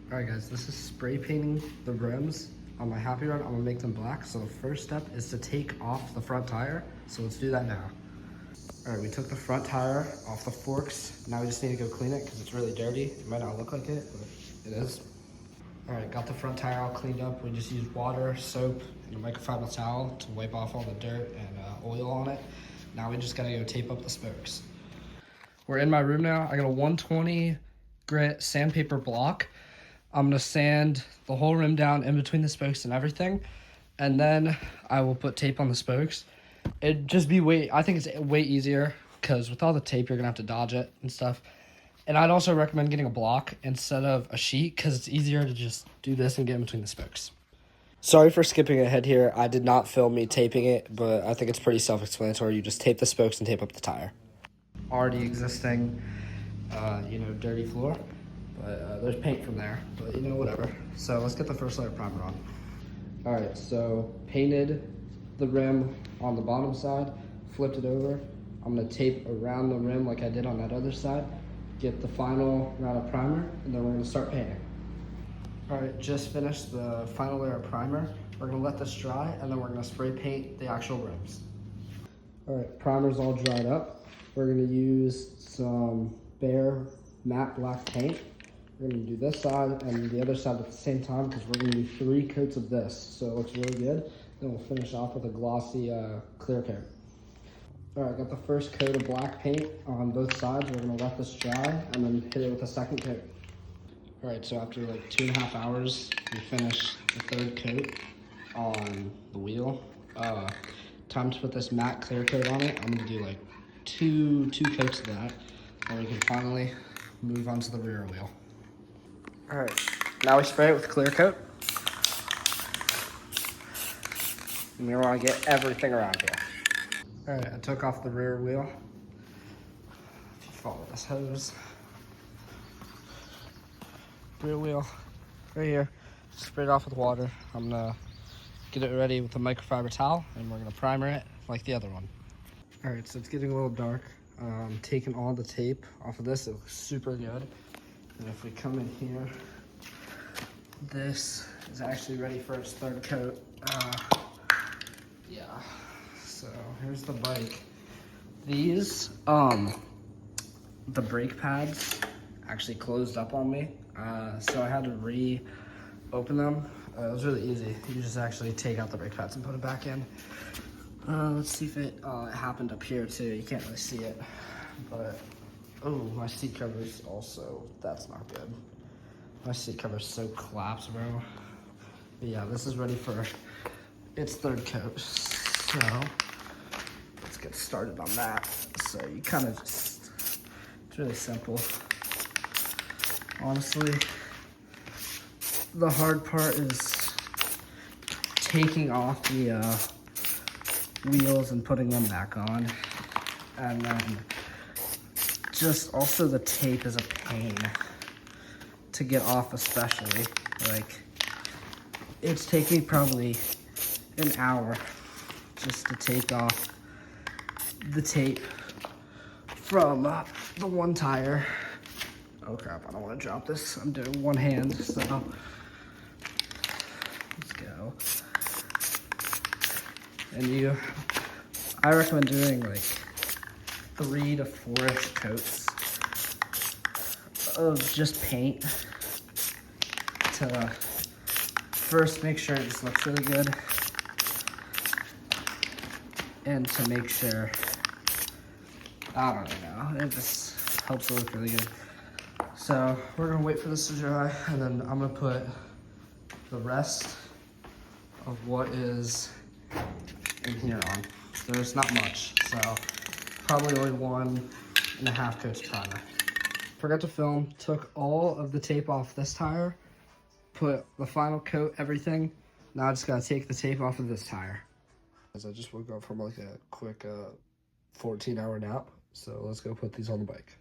All right, guys, this is spray painting the rims on my Happy Run. I'm gonna make them black. So the first step is to take off the front tire. So let's do that now. All right, we took the front tire off the forks. Now we just need to go clean it because it's really dirty. It might not look like it, but it is. All right, got the front tire all cleaned up. We just used water, soap, and a microfiber towel to wipe off all the dirt and oil on it. Now we just gotta go tape up the spokes. We're in my room now. I got a 120 grit sandpaper block. I'm gonna sand the whole rim down in between the spokes and everything. And then I will put tape on the spokes. It'd just be I think it's way easier because with all the tape, you're gonna have to dodge it and stuff. And I'd also recommend getting a block instead of a sheet because it's easier to just do this and get in between the spokes. Sorry for skipping ahead here. I did not film me taping it, but I think it's pretty self-explanatory. You just tape the spokes and tape up the tire. Already existing, dirty floor, but there's paint from there, but whatever. So let's get the first layer of primer on. All right, so painted the rim on the bottom side, flipped it over. I'm gonna tape around the rim like I did on that other side, get the final round of primer, and then we're gonna start painting. All right, just finished the final layer of primer. We're gonna let this dry, and then we're gonna spray paint the actual rims. All right, primer's all dried up. We're gonna use some bare matte black paint. We're gonna do this side and the other side at the same time because we're gonna do 3 coats of this, so it looks really good. Then we'll finish off with a glossy clear coat. All right, got the first coat of black paint on both sides. We're gonna let this dry and then hit it with a second coat. All right, so after like 2.5 hours, we finished the 3rd coat on the wheel. Time to put this matte clear coat on it. I'm gonna do like two coats of that, and we can finally move on to the rear wheel. All right, now we spray it with clear coat. And we want to get everything around here. All right, I took off the rear wheel. If you follow this hose, rear wheel right here, spray it off with water. I'm gonna get it ready with a microfiber towel, and we're gonna primer it like the other one. All right, so it's getting a little dark. Taking all the tape off of this, it looks super good. And if we come in here, this is actually ready for its 3rd coat. Yeah, so here's the bike. These, the brake pads actually closed up on me. So I had to reopen them. It was really easy. You just actually take out the brake pads and put it back in. Let's see if it happened up here too. You can't really see it, but oh, my seat covers also, that's not good. My seat cover's so collapsed, bro. But yeah, this is ready for its 3rd coat. So let's get started on that. So you kind of just, it's really simple. Honestly, the hard part is taking off the wheels and putting them back on, and then just also the tape is a pain to get off, especially like it's taking probably an hour just to take off the tape from the one tire. Oh crap, I don't want to drop this. I'm doing one hand, so let's go. And I recommend doing like 3 to 4-ish coats of just paint to first make sure it just looks really good, and to make sure, I don't know, it just helps it look really good. So we're gonna wait for this to dry, and then I'm gonna put the rest of what is in here on. There's not much, so probably only 1.5 coats of primer. Forgot to film, took all of the tape off this tire, put the final coat, everything. Now I just gotta take the tape off of this tire. As I just woke up from like a quick 14-hour nap, so let's go put these on the bike.